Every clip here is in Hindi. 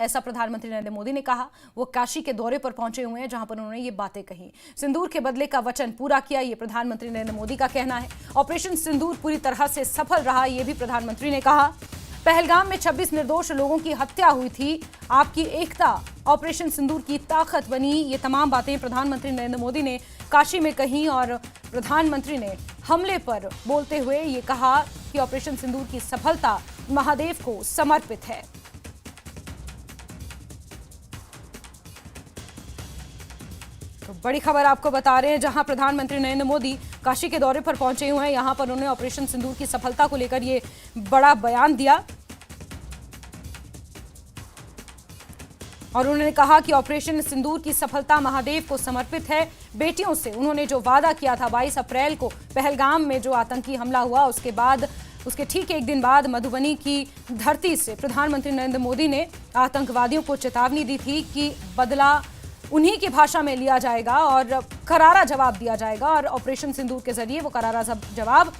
ऐसा प्रधानमंत्री नरेंद्र मोदी ने कहा। वो काशी के दौरे पर पहुंचे हुए हैं, जहां पर उन्होंने ये बातें कही। सिंदूर के बदले का वचन पूरा किया, ये प्रधानमंत्री नरेंद्र मोदी का कहना है। ऑपरेशन सिंदूर पूरी तरह से सफल रहा, ये भी प्रधानमंत्री ने कहा। पहलगाम में 26 निर्दोष लोगों की हत्या हुई थी, आपकी एकता ऑपरेशन सिंदूर की ताकत बनी। ये तमाम बातें प्रधानमंत्री नरेंद्र मोदी ने काशी में कही और प्रधानमंत्री ने हमले पर बोलते हुए ये कहा कि ऑपरेशन सिंदूर की सफलता महादेव को समर्पित है। तो बड़ी खबर आपको बता रहे हैं, जहां प्रधानमंत्री नरेंद्र मोदी काशी के दौरे पर पहुंचे हुए हैं, यहां पर उन्होंने ऑपरेशन सिंदूर की सफलता को लेकर ये बड़ा बयान दिया और उन्होंने कहा कि ऑपरेशन सिंदूर की सफलता महादेव को समर्पित है। बेटियों से उन्होंने जो वादा किया था 22 अप्रैल को पहलगाम में जो आतंकी हमला हुआ, उसके ठीक एक दिन बाद मधुबनी की धरती से प्रधानमंत्री नरेंद्र मोदी ने आतंकवादियों को चेतावनी दी थी कि बदला उन्हीं की भाषा में लिया जाएगा और करारा जवाब दिया जाएगा और ऑपरेशन सिंदूर के जरिए वो करारा जवाब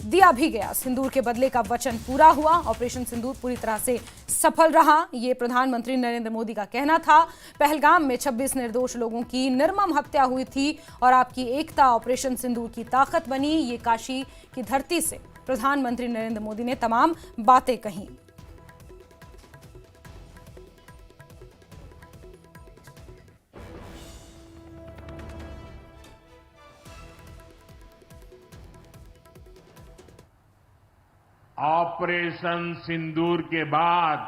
दिया भी गया। सिंदूर के बदले का वचन पूरा हुआ, ऑपरेशन सिंदूर पूरी तरह से सफल रहा, ये प्रधानमंत्री नरेंद्र मोदी का कहना था। पहलगाम में 26 निर्दोष लोगों की निर्मम हत्या हुई थी और आपकी एकता ऑपरेशन सिंदूर की ताकत बनी। ये काशी की धरती से प्रधानमंत्री नरेंद्र मोदी ने तमाम बातें कही। ऑपरेशन सिंदूर के बाद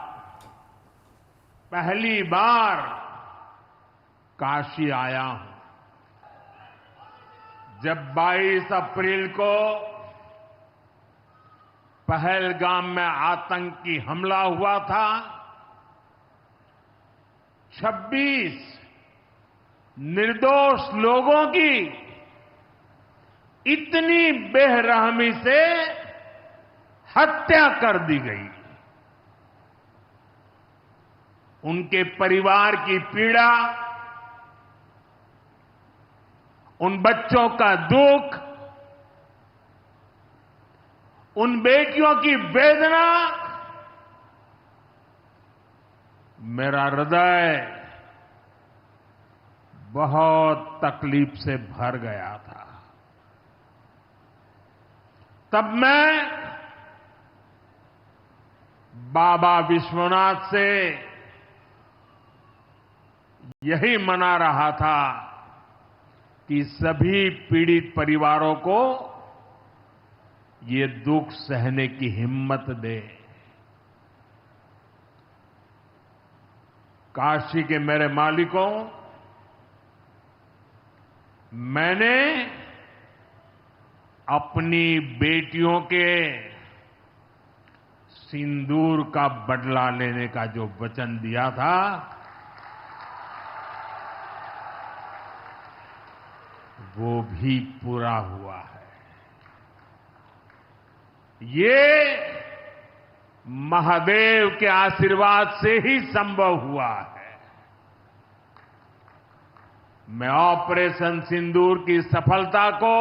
पहली बार काशी आया हूं। जब 22 अप्रैल को पहलगाम में आतंकी हमला हुआ था, 26 निर्दोष लोगों की इतनी बेरहमी से हत्या कर दी गई। उनके परिवार की पीड़ा, उन बच्चों का दुख, उन बेटियों की वेदना, मेरा हृदय बहुत तकलीफ से भर गया था। तब मैं बाबा विश्वनाथ से यही मना रहा था कि सभी पीड़ित परिवारों को ये दुख सहने की हिम्मत दे। काशी के मेरे मालिकों, मैंने अपनी बेटियों के सिंदूर का बदला लेने का जो वचन दिया था, वो भी पूरा हुआ है। ये महादेव के आशीर्वाद से ही संभव हुआ है। मैं ऑपरेशन सिंदूर की सफलता को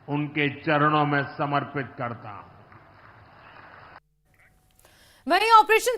उनके चरणों में समर्पित करता हूं। वहीं ऑपरेशन